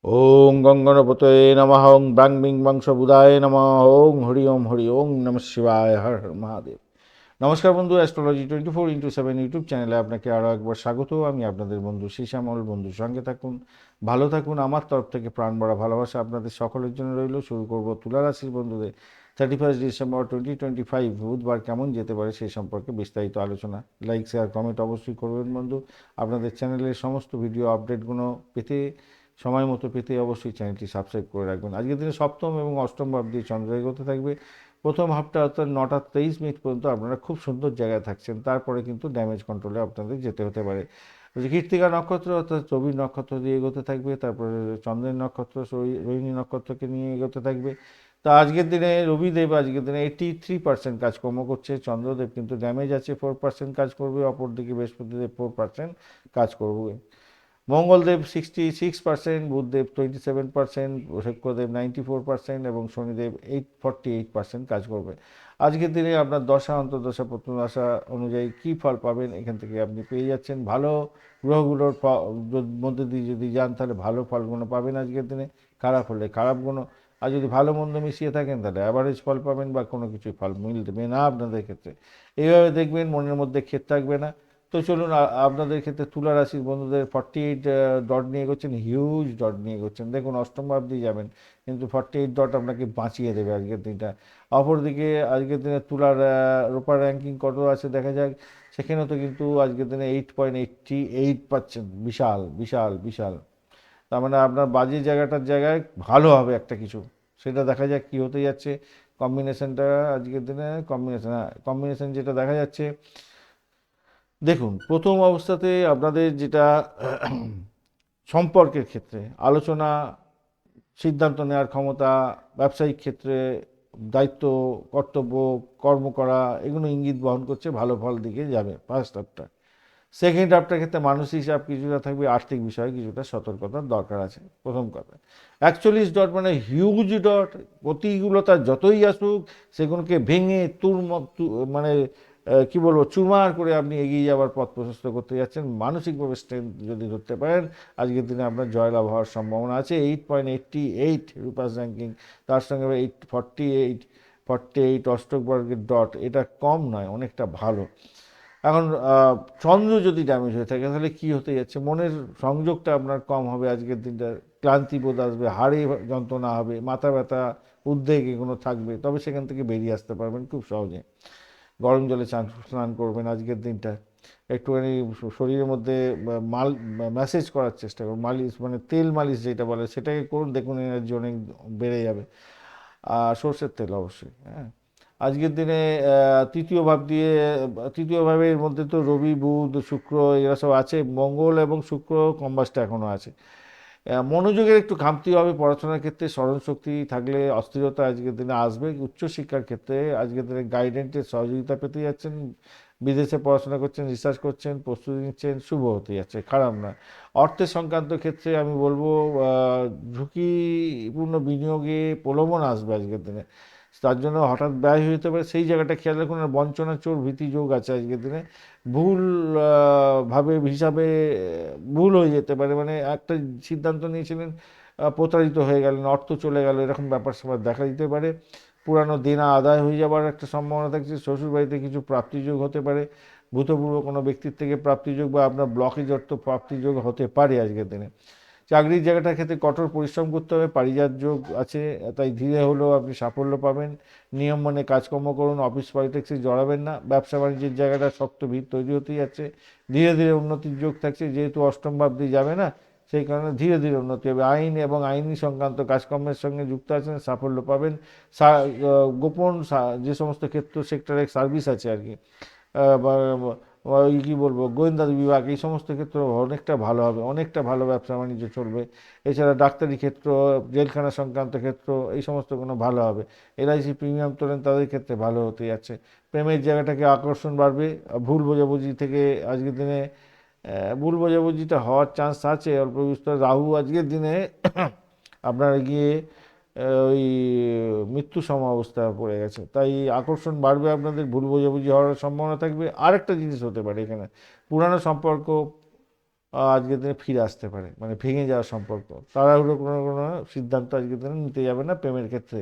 ওং গঙ্গনপতয়ে নমঃ ওং ব্যাং বিং বংশবুধায় নমঃ ওং হরি ওং নমঃ শিবায় হর হর মহাদেব। নমস্কার বন্ধু, অ্যাস্ট্রোলজি 24x7 ইউটিউব চ্যানেলে আপনাকে আরও একবার স্বাগত। আমি আপনাদের বন্ধু শ্যামল। বন্ধুর সঙ্গে থাকুন, ভালো থাকুন। আমার তরফ থেকে প্রাণ ভরা ভালোবাসা আপনাদের সকলের জন্য রইল। শুরু করব তুলা রাশির বন্ধুদের 31 ডিসেম্বর 2025 বুধবার কেমন যেতে পারে সেই সম্পর্কে বিস্তারিত আলোচনা। লাইক, শেয়ার, কমেন্ট অবশ্যই করবেন বন্ধু। আপনাদের চ্যানেলের সমস্ত ভিডিও আপডেটগুলো পেতে, সময় মতো পেতে অবশ্যই চ্যানেলটি সাবস্ক্রাইব করে রাখবেন। আজকের দিনে সপ্তম এবং অষ্টম ভাব দিয়ে চন্দ্র এগোতে থাকবে। প্রথম হাফটা অর্থাৎ 9টা 23 মিনিট পর্যন্ত আপনারা খুব সুন্দর জায়গায় থাকছেন, তারপরে কিন্তু ড্যামেজ কন্ট্রোলে আপনাদের যেতে হতে পারে। কৃত্তিকা নক্ষত্র অর্থাৎ রবির নক্ষত্র দিয়ে এগোতে থাকবে, তারপরে চন্দ্রের নক্ষত্র রোহিণী নক্ষত্রকে নিয়ে এগোতে থাকবে। তা আজকের দিনে রবিদেব আজকের দিনে 83% কাজকর্ম করছে, চন্দ্রদেব কিন্তু ড্যামেজ আছে, 4% কাজ করবে, অপরদিকে বৃহস্পতিদেব 4% কাজ করবে। মঙ্গলদেব 66%, বুধদেব 27%, শুক্রদেব 94% এবং শনিদেব 48% কাজ করবে। আজকের দিনে আপনার দশা, অন্তর্দশা, প্রত্যদশা অনুযায়ী কী ফল পাবেন এখান থেকে আপনি পেয়ে যাচ্ছেন। ভালো গ্রহগুলোর মধ্যে দিয়ে যদি যান তাহলে ভালো ফলগুলো পাবেন আজকের দিনে, খারাপ হলে খারাপ গুণও। আর যদি ভালো মন্দ মিশিয়ে থাকেন তাহলে অ্যাভারেজ ফল পাবেন বা কোনো কিছুই ফল মিলবে না আপনাদের ক্ষেত্রে। এইভাবে দেখবেন, মনের মধ্যে ক্ষেত থাকবে না। তো চলুন, আপনাদের ক্ষেত্রে তুলা রাশির বন্ধুদের 48 ডট নিয়ে এগোচ্ছেন, হিউজ ডট নিয়ে এগোচ্ছেন। দেখুন, অষ্টম ভাব দিয়ে যাবেন কিন্তু 48 ডট আপনাকে বাঁচিয়ে দেবে আজকের দিনটা। অপরদিকে আজকের দিনে তুলার রোপার র্যাঙ্কিং কত আছে দেখা যাক। সেখানেও তো কিন্তু আজকের দিনে 8.88 পাচ্ছেন। বিশাল বিশাল বিশাল। তার মানে আপনার বাজে জায়গাটার জায়গায় ভালো হবে একটা কিছু, সেটা দেখা যাক কী হতে যাচ্ছে। কম্বিনেশনটা আজকের দিনে কম্বিনেশন যেটা দেখা যাচ্ছে, দেখুন প্রথম অবস্থাতে আপনাদের যেটা সম্পর্কের ক্ষেত্রে আলোচনা, সিদ্ধান্ত নেওয়ার ক্ষমতা, ব্যবসায়িক ক্ষেত্রে দায়িত্ব, কর্তব্য, কর্ম করা, এগুলো ইঙ্গিত বহন করছে ভালো ফল দিকে যাবে ফার্স্ট হাফটা। সেকেন্ড হাফটার ক্ষেত্রে মানসিক হিসাব কিছুটা থাকবে, আর্থিক বিষয়ে কিছুটা সতর্কতার দরকার আছে। প্রথম কথা, 41 ডট মানে হিউজ ডট। প্রতিকূলতা যতই আসুক সেগুলোকে ভেঙে মানে কি বলবো, চুরমার করে আপনি এগিয়ে যাওয়ার পথ প্রশস্ত করতে যাচ্ছেন। মানসিকভাবে স্ট্রেংথ যদি ধরতে পারেন আজকের দিনে আপনার জয়লাভ হওয়ার সম্ভাবনা আছে। 8.88 রুপাস র্যাঙ্কিং, তার সঙ্গে 848 অষ্টক বর্গের ডট, এটা কম নয়, অনেকটা ভালো। এখন চন্দ্র যদি ড্যামেজ হয়ে থাকে তাহলে কি হতে যাচ্ছে, মনের সংযোগটা আপনার কম হবে আজকের দিনটা, ক্লান্তিবোধ আসবে, হাড়ে যন্ত্রণা হবে, মাথা ব্যথা, উদ্বেগ এগুলো থাকবে, তবে সেখান থেকে বেরিয়ে আসতে পারবেন খুব সহজে। গরম জলে স্নান করবেন আজকের দিনটা। একটুখানি শরীরের মধ্যে ম্যাসেজ করার চেষ্টা করুন, মালিশ মানে তেল মালিশ যেটা বলে সেটাকে করুন, দেখুন এনার্জি অনেক বেড়ে যাবে। আর সর্ষের তেল অবশ্যই, হ্যাঁ। আজকের দিনে তৃতীয় ভাবের মধ্যে তো রবি, বুধ, শুক্র এরা সব আছে, মঙ্গল এবং শুক্র কম্বাসটা এখনও আছে। মনোযোগের একটু ঘাটতি হবে পড়াশোনার ক্ষেত্রে, স্মরণশক্তি থাকলে অস্থিরতা আজকের দিনে আসবে। উচ্চশিক্ষার ক্ষেত্রে আজকের দিনে গাইডেন্সের সহযোগিতা পেতে যাচ্ছেন। বিদেশে পড়াশোনা করছেন, রিসার্চ করছেন, প্রস্তুতি নিচ্ছেন, শুভ হতে যাচ্ছে, খারাপ না। অর্থের সংক্রান্ত ক্ষেত্রে আমি বলবো ঝুঁকিপূর্ণ বিনিয়োগে প্রলোভন আসবে আজকের দিনে, তার জন্য হঠাৎ ব্যয় হতে পারে, সেই জায়গাটা খেয়াল রাখুন। আর বঞ্চনা, চোর, ভীতি যোগ আছে আজকের দিনে। ভুল ভাবে হিসাবে ভুল হয়ে যেতে পারে, মানে একটা সিদ্ধান্ত নিয়েছিলেন, প্রতারিত হয়ে গেলেন, অর্থ চলে গেল, এরকম ব্যাপার স্যাপার দেখা দিতে পারে। পুরানো দেনা আদায় হয়ে যাওয়ার একটা সম্ভাবনা থাকছে। শ্বশুরবাড়িতে কিছু প্রাপ্তিযোগ হতে পারে, ভূতপূর্ব কোনো ব্যক্তির থেকে প্রাপ্তিযোগ বা আপনার ব্লকেজ অর্থ প্রাপ্তিযোগ হতে পারে আজকের দিনে। চাকরির জায়গাটার ক্ষেত্রে কঠোর পরিশ্রম করতে হবে, পারিজাত যোগ আছে, তাই ধীরে হলেও আপনি সাফল্য পাবেন। নিয়ম মানে কাজকর্ম করুন, অফিস পলিটিক্সে জড়াবেন না। ব্যবসা বাণিজ্যের জায়গাটা শক্ত ভিত তৈরি হতেই যাচ্ছে, ধীরে ধীরে উন্নতির যোগ থাকছে, যেহেতু অষ্টম ভাব দিয়ে যাবে না, সেই কারণে ধীরে ধীরে উন্নতি হবে। আইন এবং আইনি সংক্রান্ত কাজকর্মের সঙ্গে যুক্ত আছেন, সাফল্য পাবেন। গোপন যে সমস্ত ক্ষেত্র সেক্টরে সার্ভিস আছে আর কি, ওই কী বলবো, গোয়েন্দা বিভাগ, এই সমস্ত ক্ষেত্র অনেকটা ভালো হবে, অনেকটা ভালো ব্যবসা বাণিজ্য চলবে। এছাড়া ডাক্তারি ক্ষেত্র, জেলখানা সংক্রান্ত ক্ষেত্র, এই সমস্তগুলো ভালো হবে। এলআইসি প্রিমিয়াম তোলেন তাদের ক্ষেত্রে ভালো হতে যাচ্ছে। প্রেমের জায়গাটাকে আকর্ষণ বাড়বে। ভুল বোঝাবুঝি থেকে আজকের দিনে ভুল বোঝাবুঝিটা হওয়ার চান্স আছে অল্প বিস্তর। রাহু আজকের দিনে আপনার গিয়ে ওই মৃত্যু সম অবস্থা পড়ে গেছে, তাই আকর্ষণ বাড়বে, আপনাদের ভুল বোঝাবুঝি হওয়ার সম্ভাবনা থাকবে। আরেকটা জিনিস হতে পারে এখানে, পুরানো সম্পর্ক আজকের দিনে ফিরে আসতে পারে, মানে ভেঙে যাওয়ার সম্পর্ক। তাড়াহুড়ো কোনো সিদ্ধান্ত আজকের দিনে নিতে যাবে না প্রেমের ক্ষেত্রে।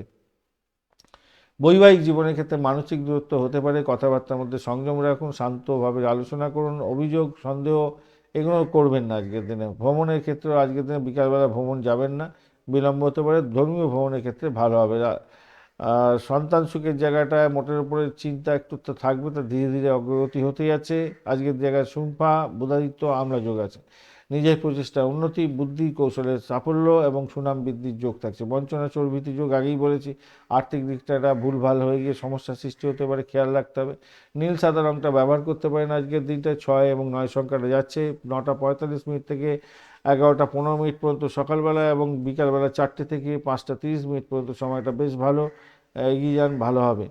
বৈবাহিক জীবনের ক্ষেত্রে মানসিক দূরত্ব হতে পারে, কথাবার্তার মধ্যে সংযম রাখুন, শান্তভাবে আলোচনা করুন, অভিযোগ সন্দেহ এগুলো করবেন না আজকের দিনে। ভ্রমণের ক্ষেত্রে আজকের দিনে বিকালবেলা ভ্রমণ যাবেন না, বিলম্ব হতে পারে। ধর্মীয় ভ্রমণের ক্ষেত্রে ভালো হবে। আর সন্তান সুখের জায়গাটায় মোটের উপরে চিন্তা একটু তো থাকবে, তো ধীরে ধীরে অগ্রগতি হতেই আছে। আজকের জায়গায় শুম্পা বুধাদিত্য আমলা যোগ আছে। নিজের প্রচেষ্টা উন্নতি, বুদ্ধি কৌশলের সাফল্য এবং সুনাম বৃদ্ধির যোগ থাকছে। বঞ্চনা চর্বিতি যোগ আগেই বলেছি। আর্থিক দিকটা একটা ভুলভাল হয়ে গিয়ে সমস্যার সৃষ্টি হতে পারে, খেয়াল রাখতে হবে। নীল সাদা রঙটা ব্যবহার করতে পারেন আজকের দিনটায়। 6 এবং 9 সংখ্যাটা যাচ্ছে 9টা 45 মিনিট থেকে 11টা 15 মিনিট পর্যন্ত সকালবেলা, এবং বিকালবেলা 4টে থেকে 5টা 30 মিনিট পর্যন্ত সময়টা বেশ ভালো। এগিয়ে যান, ভালো হবে।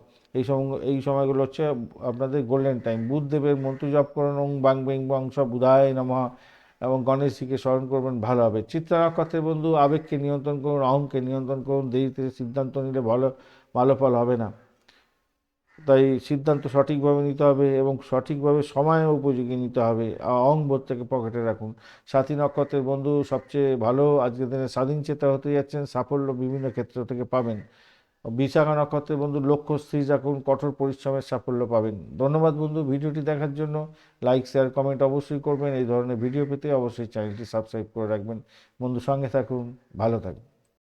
এই সময়গুলো হচ্ছে আপনাদের গোল্ডেন টাইম। বুধদেবের মন্ত্র জপ করুন, ওং বাং বেং বংশ বুধায় নমঃ, এবং গণেশজিকে স্মরণ করবেন, ভালো হবে। চিত্রা নক্ষত্রের বন্ধু, আবেগকে নিয়ন্ত্রণ করুন, অহংকে নিয়ন্ত্রণ করুন। দেরিতে সিদ্ধান্ত নিলে ভালো ফল হবে না। তাই সিদ্ধান্ত সঠিকভাবে নিতে হবে এবং সঠিকভাবে সময় উপযোগী নিতে হবে। অহংবোধটাকে পকেটে রাখুন। সাথী নক্ষত্রের বন্ধু, সবচেয়ে ভালো আজকের দিনে স্বাধীন চেতা হতে যাচ্ছেন, সাফল্য বিভিন্ন ক্ষেত্র থেকে পাবেন। বিশাখা নক্ষত্রের বন্ধু, লক্ষ্য স্থির রাখুন, কঠোর পরিশ্রমের সাফল্য পাবেন। ধন্যবাদ বন্ধু ভিডিওটি দেখার জন্য। লাইক শেয়ার কমেন্ট অবশ্যই করবেন। এই ধরনের ভিডিও পেতে অবশ্যই চ্যানেলটি সাবস্ক্রাইব করে রাখবেন। বন্ধু সঙ্গে থাকুন, ভালো থাকুন।